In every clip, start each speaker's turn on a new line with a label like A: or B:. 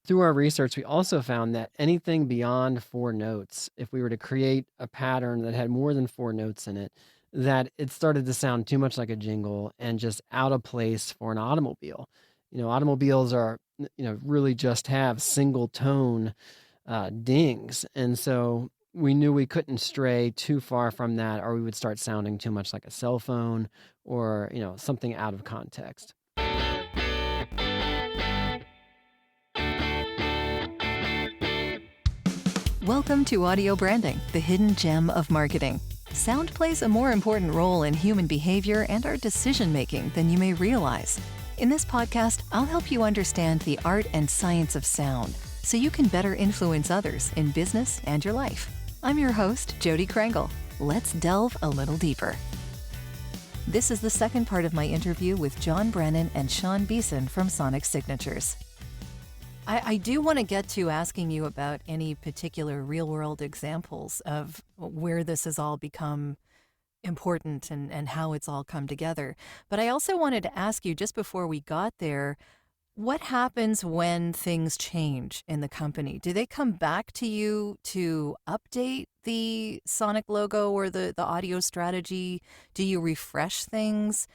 A: Through our research, we also found that anything beyond 4 notes, if we were to create a pattern that had more than 4 notes in it, that it started to sound too much like a jingle and just out of place for an automobile. Automobiles are, really just have single tone dings. And so we knew we couldn't stray too far from that, or we would start sounding too much like a cell phone or, something out of context.
B: Welcome to Audio Branding, the hidden gem of marketing. Sound plays a more important role in human behavior and our decision making than you may realize. In this podcast, I'll help you understand the art and science of sound so you can better influence others in business and your life. I'm your host, Jody Krangle. Let's delve a little deeper. This is the second part of my interview with Jon Brennan and Beeson from Sonic Signatures. I do want to get to asking you about any particular real-world examples of where this has all become important and how it's all come together. But I also wanted to ask you, just before we got there, what happens when things change in the company? Do they come back to you to update the Sonic logo or the audio strategy? Do you refresh things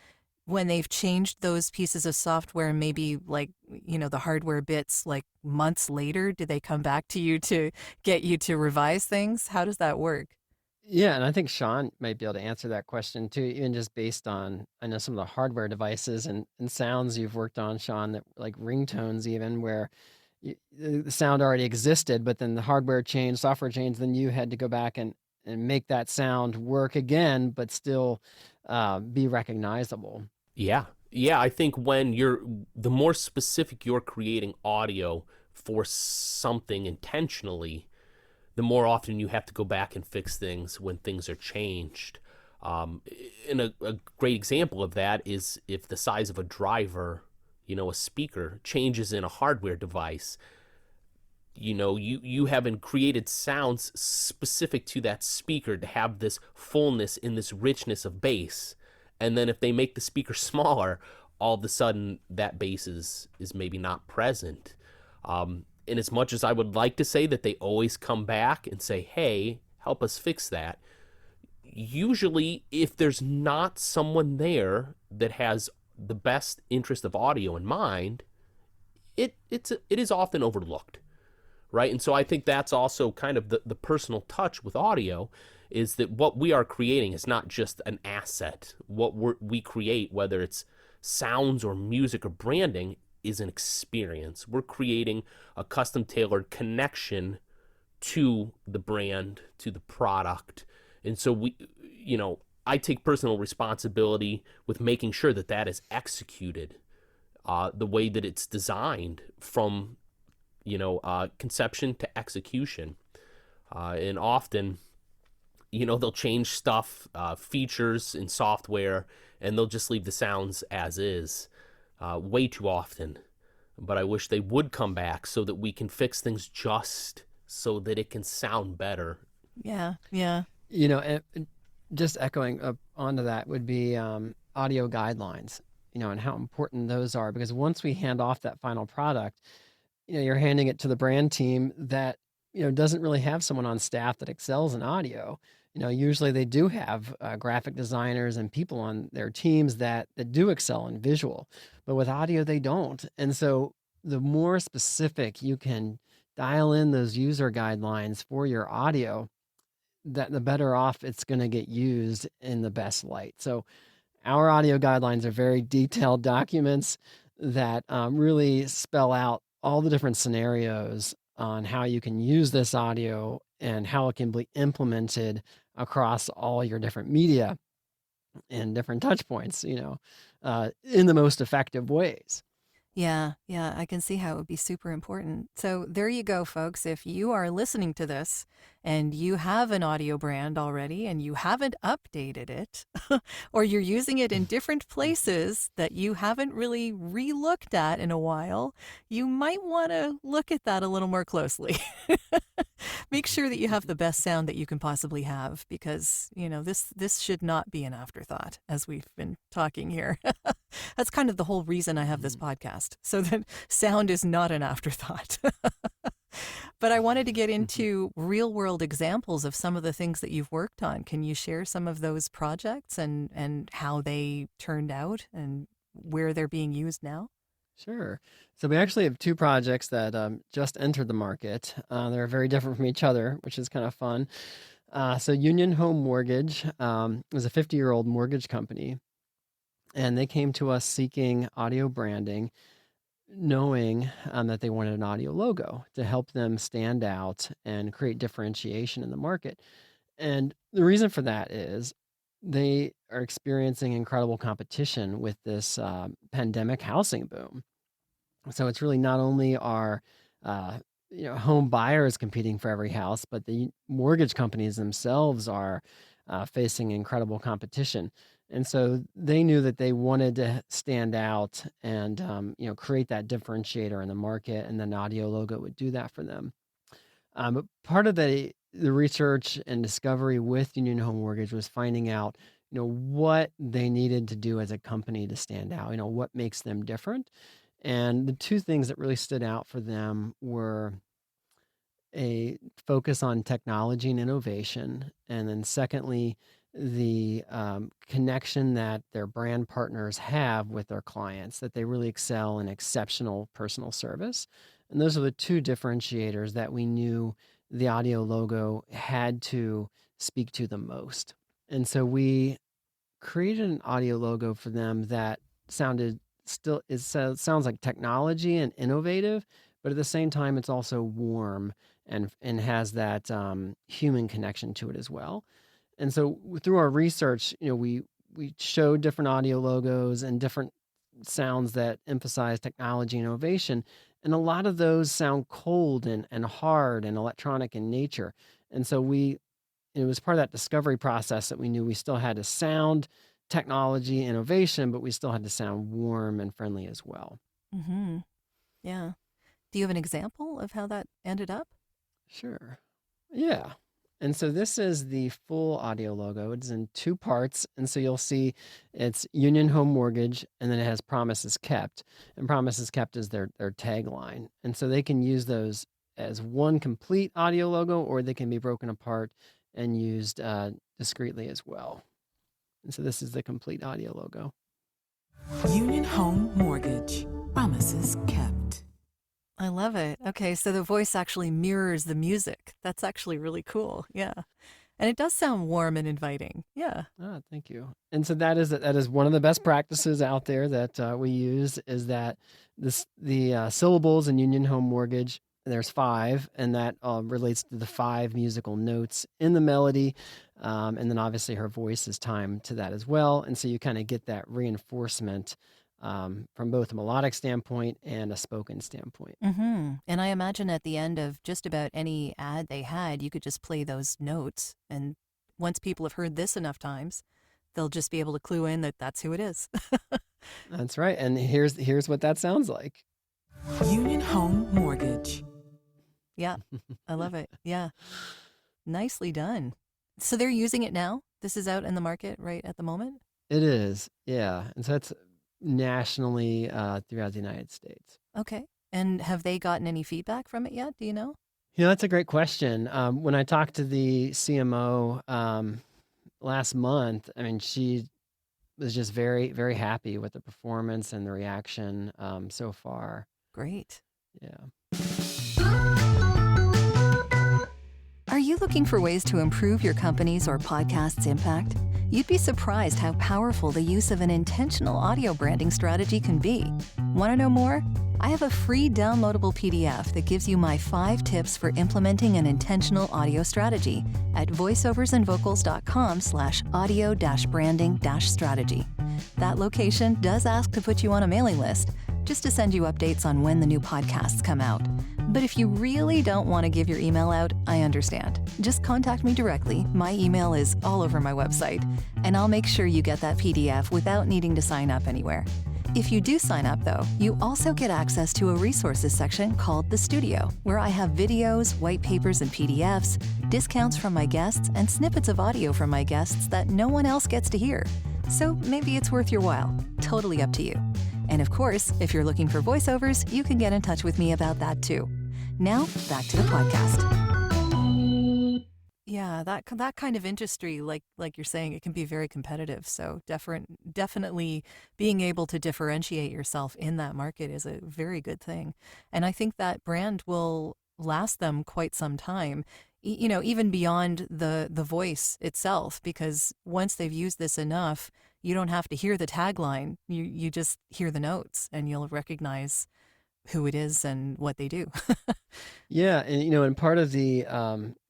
B: when they've changed those pieces of software, maybe the hardware bits, like months later? Do they come back to you to get you to revise things? How does that work?
A: Yeah, and I think Sean might be able to answer that question too, even just based on, I know, some of the hardware devices and sounds you've worked on, Sean, that like ringtones even, where the sound already existed, but then the hardware changed, software changed, then you had to go back and make that sound work again, but still be recognizable.
C: Yeah. Yeah, I think the more specific you're creating audio for something intentionally, the more often you have to go back and fix things when things are changed. And a great example of that is if the size of a driver, a speaker, changes in a hardware device. You haven't created sounds specific to that speaker to have this fullness in this richness of bass. And then if they make the speaker smaller, all of a sudden that bass is maybe not present. And as much as I would like to say that they always come back and say, hey, help us fix that, usually if there's not someone there that has the best interest of audio in mind, it is often overlooked, right? And so I think that's also kind of the personal touch with audio, is that what we are creating is not just an asset. What we create, whether it's sounds or music or branding, is an experience. We're creating a custom tailored connection to the brand, to the product. And so I take personal responsibility with making sure that that is executed the way that it's designed from, conception to execution. And often, they'll change stuff, features in software, and they'll just leave the sounds as is way too often. But I wish they would come back so that we can fix things just so that it can sound better.
B: Yeah, yeah.
A: And just echoing up onto that would be audio guidelines, and how important those are. Because once we hand off that final product, you're handing it to the brand team that, doesn't really have someone on staff that excels in audio. Usually they do have graphic designers and people on their teams that do excel in visual, but with audio, they don't. And so the more specific you can dial in those user guidelines for your audio, that the better off it's going to get used in the best light. So our audio guidelines are very detailed documents that really spell out all the different scenarios on how you can use this audio and how it can be implemented across all your different media and different touch points, in the most effective ways.
B: Yeah, I can see how it would be super important. So there you go, folks. If you are listening to this and you have an audio brand already and you haven't updated it, or you're using it in different places that you haven't really re-looked at in a while, you might want to look at that a little more closely. Make sure that you have the best sound that you can possibly have, because, this should not be an afterthought, as we've been talking here. That's kind of the whole reason I have this podcast, so that sound is not an afterthought. But I wanted to get into real world examples of some of the things that you've worked on. Can you share some of those projects and how they turned out and where they're being used now?
A: Sure. So we actually have two projects that just entered the market. They're very different from each other, which is kind of fun. So Union Home Mortgage is a 50-year-old mortgage company, and they came to us seeking audio branding, knowing that they wanted an audio logo to help them stand out and create differentiation in the market. And the reason for that is they are experiencing incredible competition with this pandemic housing boom. So it's really not only are home buyers competing for every house, but the mortgage companies themselves are facing incredible competition. And so they knew that they wanted to stand out and create that differentiator in the market, and then audio logo would do that for them. But part of the research and discovery with Union Home Mortgage was finding out, what they needed to do as a company to stand out. What makes them different. And the two things that really stood out for them were a focus on technology and innovation, and then secondly, the connection that their brand partners have with their clients, that they really excel in exceptional personal service. And those are the two differentiators that we knew the audio logo had to speak to the most. And so we created an audio logo for them that sounds like technology and innovative, but at the same time, it's also warm and has that human connection to it as well. And so through our research, we showed different audio logos and different sounds that emphasize technology and innovation. And a lot of those sound cold and hard and electronic in nature. And so it was part of that discovery process that we knew we still had to sound technology, innovation, but we still had to sound warm and friendly as well.
B: Mm-hmm. Yeah. Do you have an example of how that ended up?
A: Sure. Yeah. And so this is the full audio logo. It's in two parts. And so you'll see it's Union Home Mortgage, and then it has Promises Kept. And Promises Kept is their tagline. And so they can use those as one complete audio logo, or they can be broken apart and used discreetly as well. And so this is the complete audio logo.
D: Union Home Mortgage. Promises Kept.
B: I love it. Okay, so the voice actually mirrors the music. That's actually really cool. Yeah. And it does sound warm and inviting. Yeah.
A: Ah, thank you. And so that is one of the best practices out there that we use, is that the syllables in Union Home Mortgage, there's 5, and that relates to the 5 musical notes in the melody. And then obviously her voice is timed to that as well. And so you kind of get that reinforcement from both a melodic standpoint and a spoken standpoint.
B: Mm-hmm. And I imagine at the end of just about any ad they had, you could just play those notes. And once people have heard this enough times, they'll just be able to clue in that that's who it is.
A: That's right. And here's what that sounds like.
D: Union Home Mortgage.
B: Yeah, I love it. Yeah. Nicely done. So they're using it now? This is out in the market right at the moment?
A: It is. Yeah. And so that's nationally throughout the United States.
B: Okay. And have they gotten any feedback from it yet? Do you know?
A: That's a great question. When I talked to the CMO last month, she was just very, very happy with the performance and the reaction so far.
B: Great.
A: Yeah.
B: Are you looking for ways to improve your company's or podcast's impact? You'd be surprised how powerful the use of an intentional audio branding strategy can be. Want to know more? I have a free downloadable PDF that gives you my 5 tips for implementing an intentional audio strategy at voiceoversandvocals.com/audio-branding-strategy. That location does ask to put you on a mailing list, just to send you updates on when the new podcasts come out. But if you really don't want to give your email out, I understand. Just contact me directly. My email is all over my website, and I'll make sure you get that PDF without needing to sign up anywhere. If you do sign up, though, you also get access to a resources section called The Studio, where I have videos, white papers, and PDFs, discounts from my guests, and snippets of audio from my guests that no one else gets to hear. So maybe it's worth your while. Totally up to you. And of course, if you're looking for voiceovers, you can get in touch with me about that too. Now, back to the podcast. Yeah, that kind of industry, like you're saying, it can be very competitive. So definitely being able to differentiate yourself in that market is a very good thing. And I think that brand will last them quite some time, even beyond the voice itself, because once they've used this enough, you don't have to hear the tagline. You just hear the notes and you'll recognize who it is and what they do.
A: Yeah, and part of the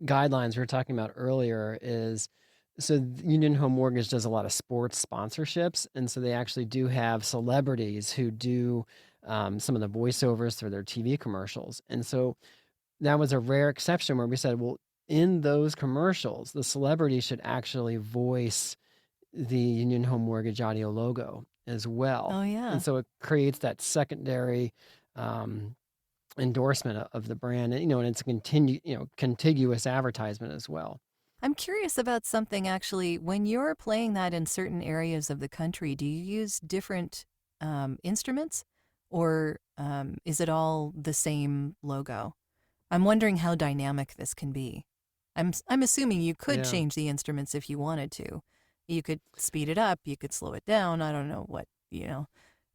A: guidelines we were talking about earlier is so Union Home Mortgage does a lot of sports sponsorships, and so they actually do have celebrities who do some of the voiceovers for their TV commercials, and so that was a rare exception where we said, well, in those commercials, the celebrity should actually voice the Union Home Mortgage audio logo as well,
B: Oh, yeah.
A: and so it creates that secondary endorsement of the brand, and it's a contiguous advertisement as well.
B: I'm curious about something actually. When you're playing that in certain areas of the country, do you use different instruments, or is it all the same logo? I'm wondering how dynamic this can be. I'm assuming you could
A: Yeah.
B: change the instruments if you wanted to. You could speed it up, you could slow it down. I don't know what,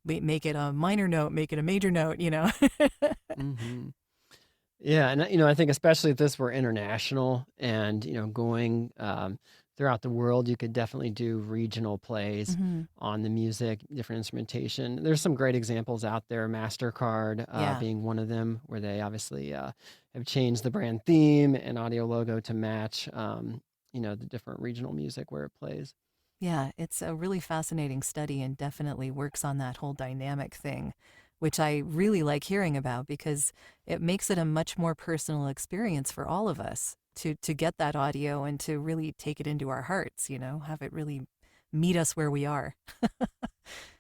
B: make it a minor note, make it a major note,
A: hmm Yeah, and I think especially if this were international and going throughout the world, you could definitely do regional plays
B: Mhm.
A: on the music, different instrumentation. There's some great examples out there, Mastercard
B: Yeah.
A: being one of them, where they obviously have changed the brand theme and audio logo to match the different regional music where it plays.
B: Yeah, it's a really fascinating study and definitely works on that whole dynamic thing, which I really like hearing about because it makes it a much more personal experience for all of us to get that audio and to really take it into our hearts, have it really meet us where we are.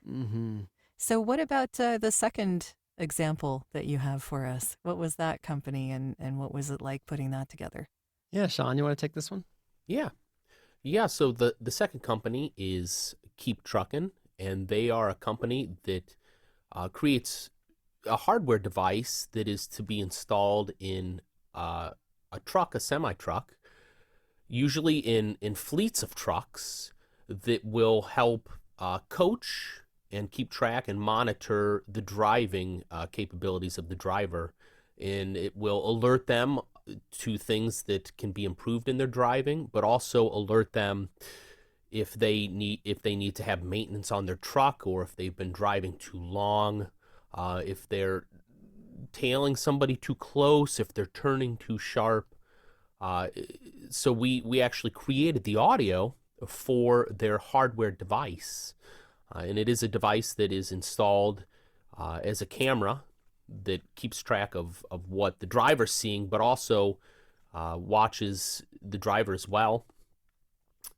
A: hmm
B: So what about the second example that you have for us? What was that company and what was it like putting that together?
A: Yeah, Sean, you want to take this one?
C: Yeah. Yeah, so the second company is Keep Truckin', and they are a company that creates a hardware device that is to be installed in a truck, a semi-truck, usually in fleets of trucks that will help coach and keep track and monitor the driving capabilities of the driver. And it will alert them to things that can be improved in their driving, but also alert them if they need to have maintenance on their truck, or if they've been driving too long, if they're tailing somebody too close, if they're turning too sharp. So we actually created the audio for their hardware device, and it is a device that is installed as a camera that keeps track of what the driver's seeing, but also watches the driver as well.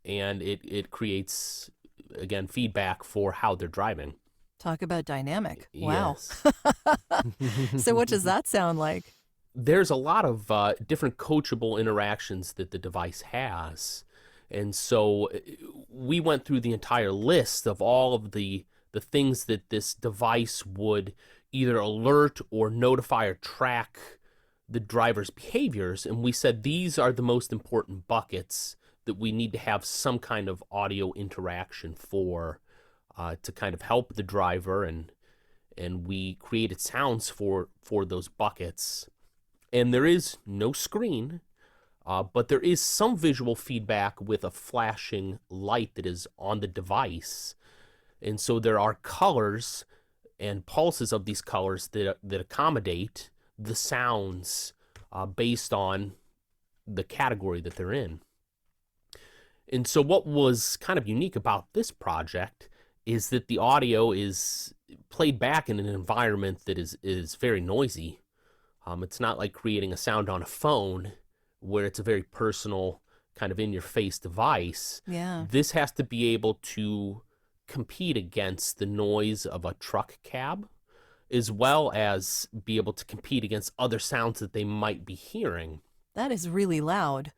C: And it creates, again, feedback for how they're driving.
B: Talk about dynamic. Wow.
C: Yes.
B: So what does that sound like?
C: There's a lot of different coachable interactions that the device has. And so we went through the entire list of all of the things that this device would either alert or notify or track the driver's behaviors. And we said these are the most important buckets that we need to have some kind of audio interaction for, to kind of help the driver. And we created sounds for those buckets. And there is no screen, but there is some visual feedback with a flashing light that is on the device. And so there are colors and pulses of these colors that accommodate the sounds based on the category that they're in. And so what was kind of unique about this project is that the audio is played back in an environment that is very noisy. It's not like creating a sound on a phone where it's a very personal kind of in-your-face device.
B: Yeah.
C: This has to be able to compete against the noise of a truck cab, as well as be able to compete against other sounds that they might be hearing.
B: That is really loud.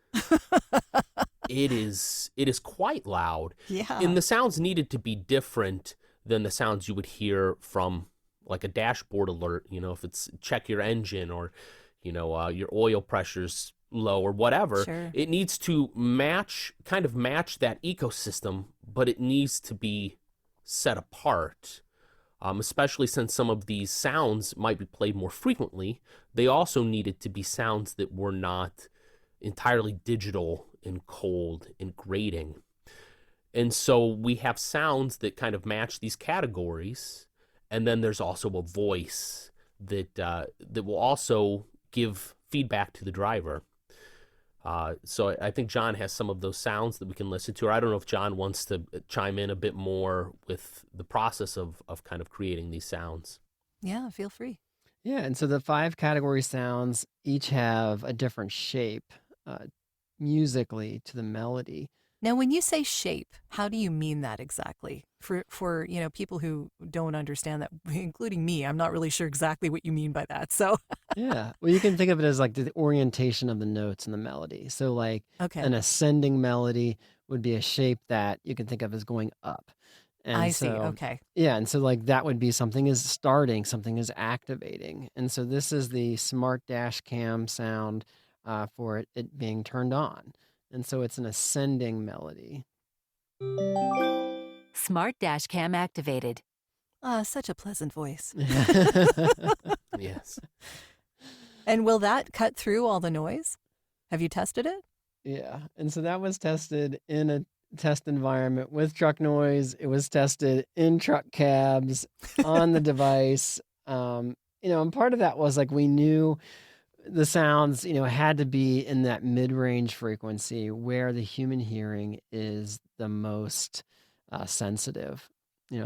C: It is quite loud.
B: Yeah.
C: And the sounds needed to be different than the sounds you would hear from like a dashboard alert, if it's check your engine, or your oil pressure's low or whatever.
B: Sure.
C: It needs to match that ecosystem, but it needs to be set apart. Especially since some of these sounds might be played more frequently, they also needed to be sounds that were not entirely digital and cold and grating. And so we have sounds that kind of match these categories, and then there's also a voice that will also give feedback to the driver. So I think Jon has some of those sounds that we can listen to. Or I don't know if Jon wants to chime in a bit more with the process of kind of creating these sounds.
B: Yeah, feel free.
A: Yeah, and so the 5 category sounds each have a different shape musically to the melody.
B: Now, when you say shape, how do you mean that exactly? For people who don't understand that, including me, I'm not really sure exactly what you mean by that. So,
A: Yeah, well, you can think of it as like the orientation of the notes in the melody. So like
B: okay,
A: an ascending melody would be a shape that you can think of as going up. And
B: I see.
A: so,
B: Okay.
A: yeah, and so like that would be something is starting, something is activating. And so this is the smart dash cam sound for it being turned on. And so it's an ascending melody.
E: Smart dash cam activated.
B: Such a pleasant voice.
C: Yes.
B: And will that cut through all the noise? Have you tested it?
A: Yeah. And so that was tested in a test environment with truck noise. It was tested in truck cabs on the device. And part of that was like we knew the sounds, had to be in that mid-range frequency where the human hearing is the most sensitive.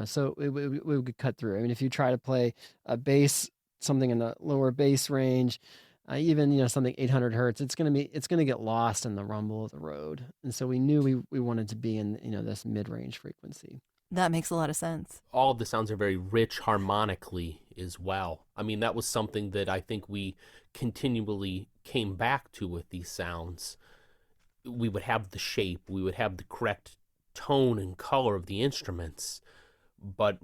A: So we would cut through. I mean, if you try to play a bass, something in the lower bass range, even something 800 hertz, it's gonna get lost in the rumble of the road. And so we knew we wanted to be in this mid-range frequency.
B: That makes a lot of sense.
C: All of the sounds are very rich harmonically as well. I mean, that was something that I think we continually came back to with these sounds. We would have the shape, we would have the correct tone and color of the instruments, but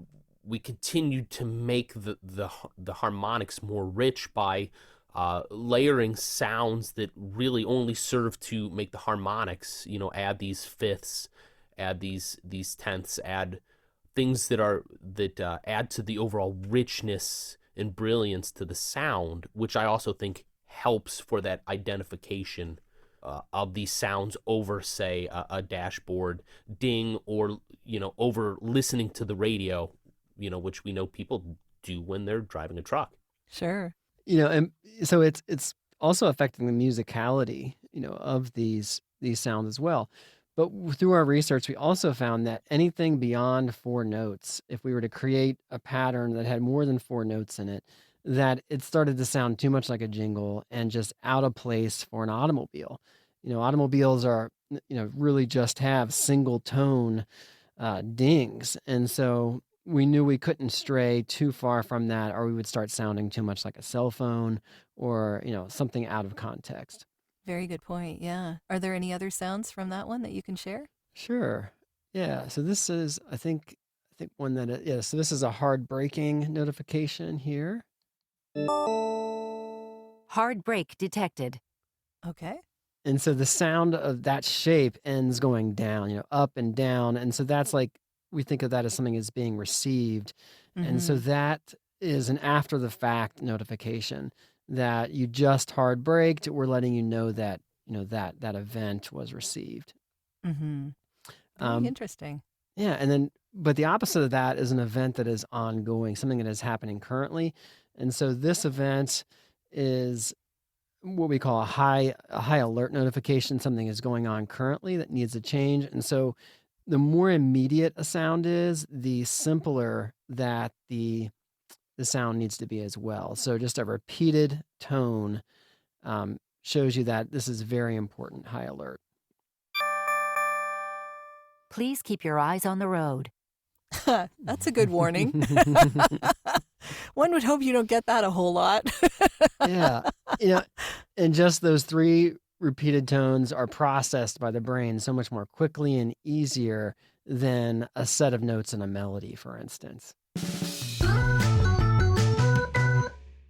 C: we continued to make the harmonics more rich by layering sounds that really only serve to make the harmonics, add these fifths, add these tenths, add things that add to the overall richness and brilliance to the sound, which I also think helps for that identification of these sounds over, say, a dashboard ding, or over listening to the radio, which we know people do when they're driving a truck.
B: Sure.
A: And so it's also affecting the musicality, of these sounds as well. But through our research, we also found that anything beyond 4 notes, if we were to create a pattern that had more than 4 notes in it, that it started to sound too much like a jingle and just out of place for an automobile. Automobiles are, really just have single tone dings. And so we knew we couldn't stray too far from that, or we would start sounding too much like a cell phone or, something out of context.
B: Very good point. Yeah. Are there any other sounds from that one that you can share?
A: Sure. Yeah. So this is, I think one that, yeah. So this is a hard braking notification here.
E: Hard brake detected.
B: Okay.
A: And so the sound of that shape ends going down, up and down. And so that's like, we think of that as something is being received. And so that is an after the fact notification that you just hard braked. We're letting you know that, that event was received.
B: Mm-hmm. Very interesting.
A: Yeah. And then, but the opposite of that is an event that is ongoing, something that is happening currently. And so this event is what we call a high alert notification. Something is going on currently that needs a change. And so the more immediate a sound is, the simpler that the sound needs to be as well. So just a repeated tone shows you that this is very important, high alert.
E: Please keep your eyes on the road.
B: That's a good warning. One would hope you don't get that a whole lot.
A: Yeah. You know, and just those three repeated tones are processed by the brain so much more quickly and easier than a set of notes in a melody, for instance.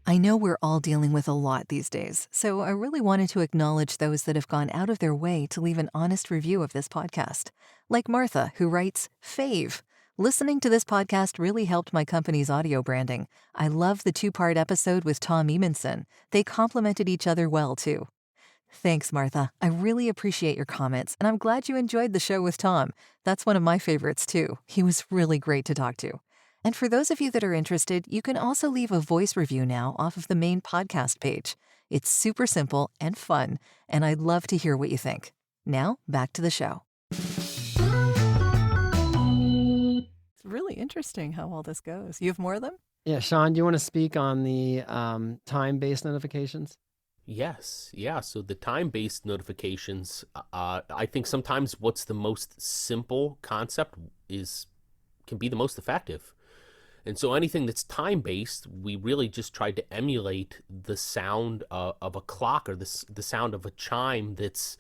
B: I know we're all dealing with a lot these days, so I really wanted to acknowledge those that have gone out of their way to leave an honest review of this podcast. Like Martha, who writes, "Fave. Listening to this podcast really helped my company's audio branding. I love the 2-part episode with Tom Eamonson. They complemented each other well, too." Thanks, Martha. I really appreciate your comments, and I'm glad you enjoyed the show with Tom. That's one of my favorites, too. He was really great to talk to. And for those of you that are interested, you can also leave a voice review now off of the main podcast page. It's super simple and fun, and I'd love to hear what you think. Now, back to the show. It's really interesting how all this goes. You have more of them?
A: Yeah, Sean, do you want to speak on the time-based notifications?
C: Yes, yeah. So the time-based notifications, I think sometimes what's the most simple concept can be the most effective. And so anything that's time-based, we really just tried to emulate the sound of a clock or the sound of a chime that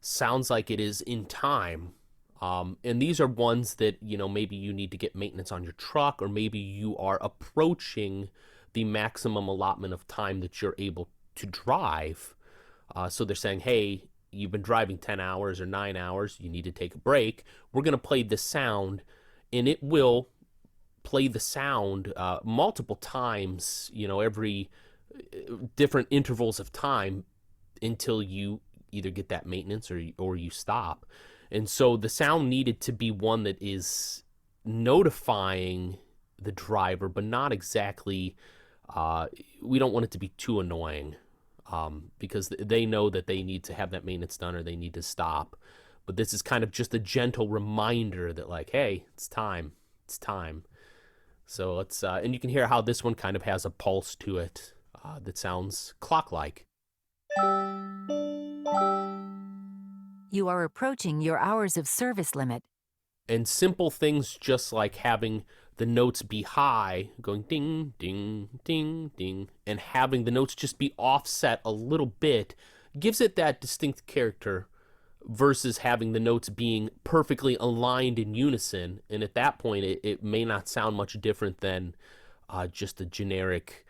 C: sounds like it is in time. And these are ones that, maybe you need to get maintenance on your truck, or maybe you are approaching the maximum allotment of time that you're able to drive. So they're saying, hey, you've been driving 10 hours or 9 hours, you need to take a break. We're going to play this sound, and it will play the sound multiple times, every different intervals of time until you either get that maintenance or you stop. And so the sound needed to be one that is notifying the driver, but not exactly, we don't want it to be too annoying, because they know that they need to have that maintenance done or they need to stop. But this is kind of just a gentle reminder that, like, hey, it's time. So let's, and you can hear how this one kind of has a pulse to it that sounds clock-like.
E: You are approaching your hours of service limit.
C: And simple things just like having the notes be high, going ding, ding, ding, ding, and having the notes just be offset a little bit gives it that distinct character versus having the notes being perfectly aligned in unison. And at that point, it may not sound much different than just a generic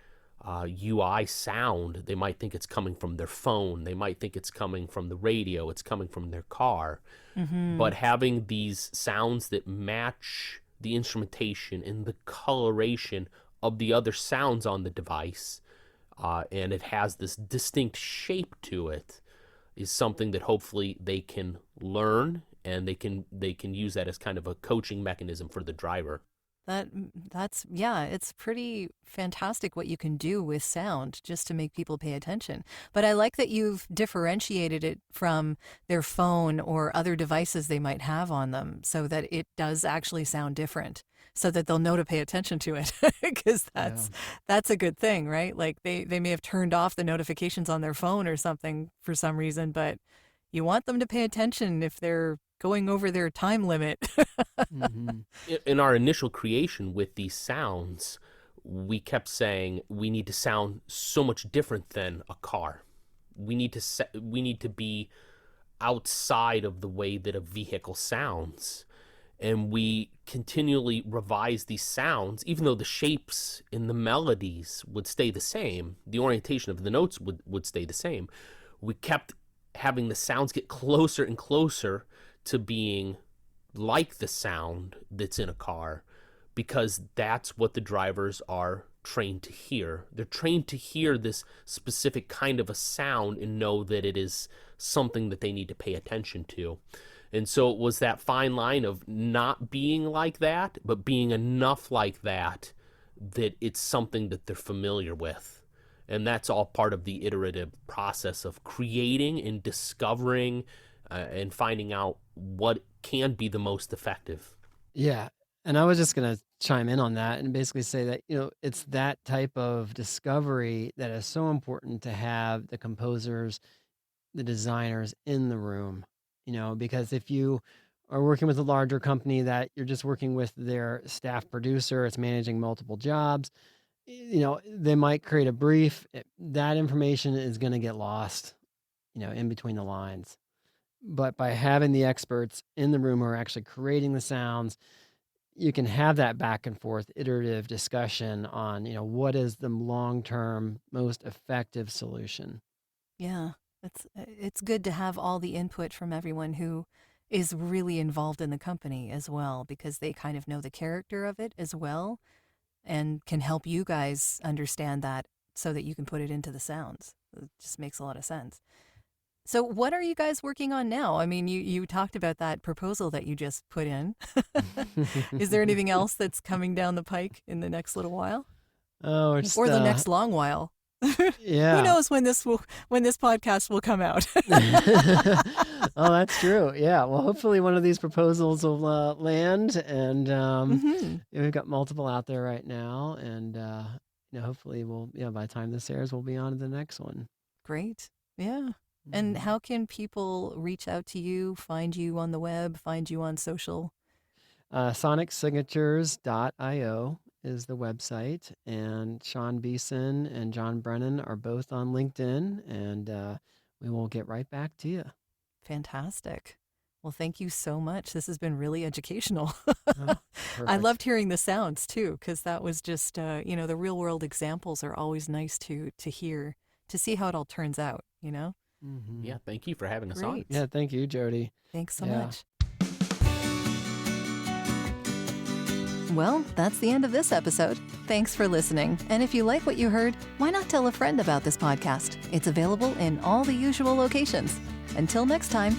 C: UI sound. They might think it's coming from their phone. They might think it's coming from the radio. It's coming from their car. Mm-hmm. But having these sounds that match the instrumentation and the coloration of the other sounds on the device, and it has this distinct shape to it, is something that hopefully they can learn, and they can use that as kind of a coaching mechanism for the driver.
B: That's it's pretty fantastic what you can do with sound just to make people pay attention. But I like that you've differentiated it from their phone or other devices they might have on them, so that it does actually sound different, so that they'll know to pay attention to it. Because that's a good thing, right? Like they may have turned off the notifications on their phone or something for some reason, but you want them to pay attention if they're going over their time limit.
A: Mm-hmm.
C: In our initial creation with these sounds, we kept saying we need to sound so much different than a car. We need to be outside of the way that a vehicle sounds. And we continually revised these sounds, even though the shapes and the melodies would stay the same. The orientation of the notes would stay the same. We kept having the sounds get closer and closer to being like the sound that's in a car, because that's what the drivers are trained to hear. They're trained to hear this specific kind of a sound and know that it is something that they need to pay attention to. And so it was that fine line of not being like that, but being enough like that it's something that they're familiar with. And that's all part of the iterative process of creating and discovering and finding out what can be the most effective.
A: Yeah. And I was just going to chime in on that and basically say that, it's that type of discovery that is so important to have the composers, the designers in the room, because if you or working with a larger company that you're just working with their staff producer, it's managing multiple jobs. They might create a brief. That information is going to get lost, in between the lines. But by having the experts in the room who are actually creating the sounds, you can have that back and forth iterative discussion on, what is the long-term most effective solution.
B: Yeah, it's good to have all the input from everyone who is really involved in the company as well, because they kind of know the character of it as well and can help you guys understand that so that you can put it into the sounds. It just makes a lot of sense. So what are you guys working on now? I mean, you talked about that proposal that you just put in. Is there anything else that's coming down the pike in the next little while?
A: Oh, it's
B: Or the next long while?
A: Yeah.
B: Who knows when this podcast will come out?
A: Oh, that's true. Yeah. Well, hopefully one of these proposals will land, and we've got multiple out there right now, and hopefully by the time this airs, we'll be on to the next one.
B: Great. Yeah. And how can people reach out to you, find you on the web, find you on social?
A: SonicSignatures.io is the website, and Sean Beeson and Jon Brennan are both on LinkedIn, and we will get right back to you.
B: Fantastic. Well, thank you so much. This has been really educational.
A: Oh,
B: I loved hearing the sounds too, because that was just, the real world examples are always nice to hear, to see how it all turns out,
A: Mm-hmm.
C: Yeah, thank you for having us on.
B: Great.
A: Yeah, thank you, Jody.
B: Thanks so
A: Yeah.
B: much. Well, that's the end of this episode. Thanks for listening. And if you like what you heard, why not tell a friend about this podcast? It's available in all the usual locations. Until next time.